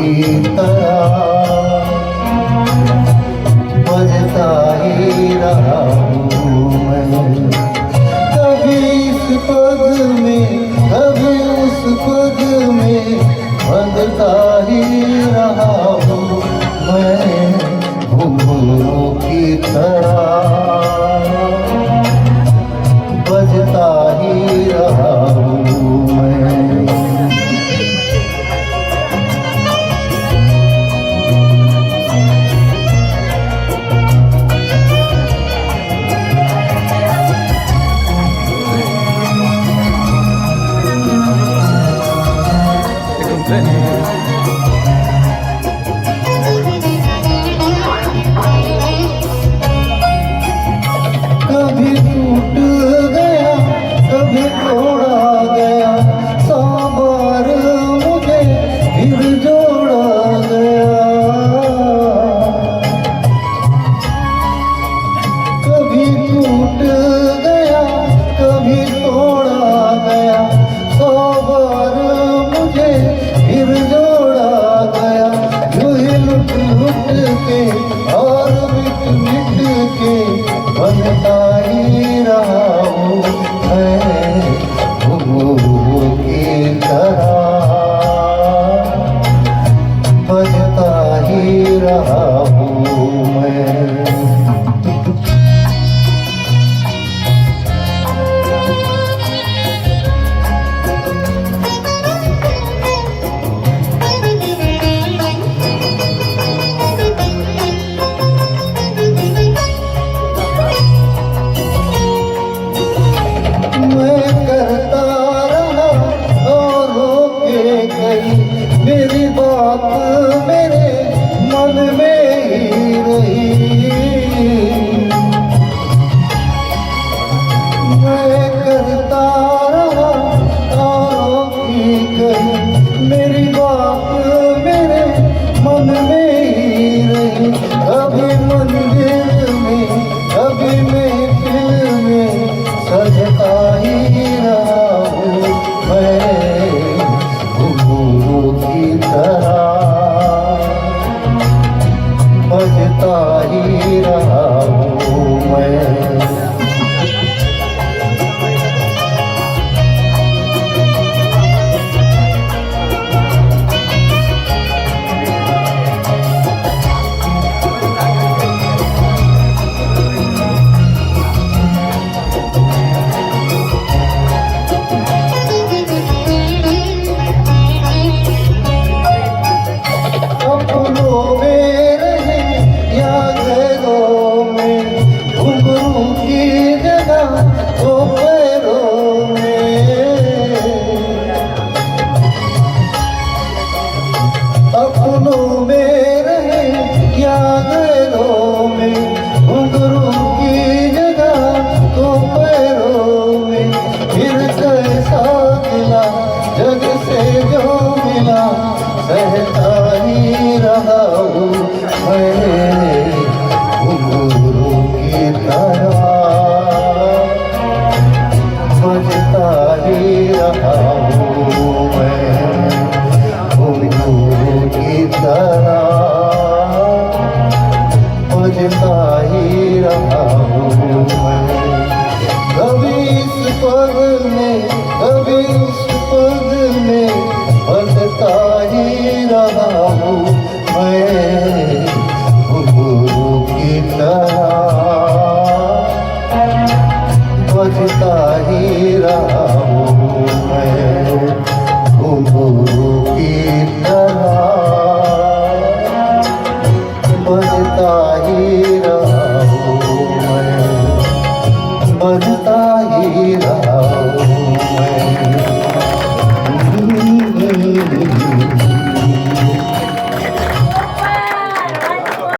की तरह बजता ही रहा हूँ मैं। कभी इस पग में कभी उस पग में बंधता ही रहा हूँ मैं घुंघरू की तरह बजता ही रहा हूँ मैं। कभी टूट गया कभी तोड़ा गया, सौ बार मुझे फिर जोड़ा गया। कभी टूट गया कभी तोड़ा गया, सौ बार मुझे फिर जोड़ा गया। यूं ही लुट लुट के और मिट मिट के बनता ही रहा हूँ मैं घुंघरू की तरह बजता ही रहा हूँ मैं। मेरी बात मेरे मन में ही रही, मैं करता रहा तारों की कही। मेरी बात मेरे मन में ही रही, कभी मंदिर में कभी महफिल में सजता ही रहा हूँ मैं घुंघरू की तरह बजता ही रहा हूँ मैं। अपनों में रहे या गैरों में, घुंघरू की जगह तो पैरों में। फिर कैसा मिला जग से जो मिला, सहता ही रहा हूँ मैं घुंघरू की तरह बजता ही रहा हूँ मैं घुंघरू की तरह बजता ही रहा हूँ मैं। कभी इस पग में कभी उस पग में बजता ही रहा हूँ मैं घुंघरू की तरह बजता ही रहा हूँ मैं घुंघरू की तरह।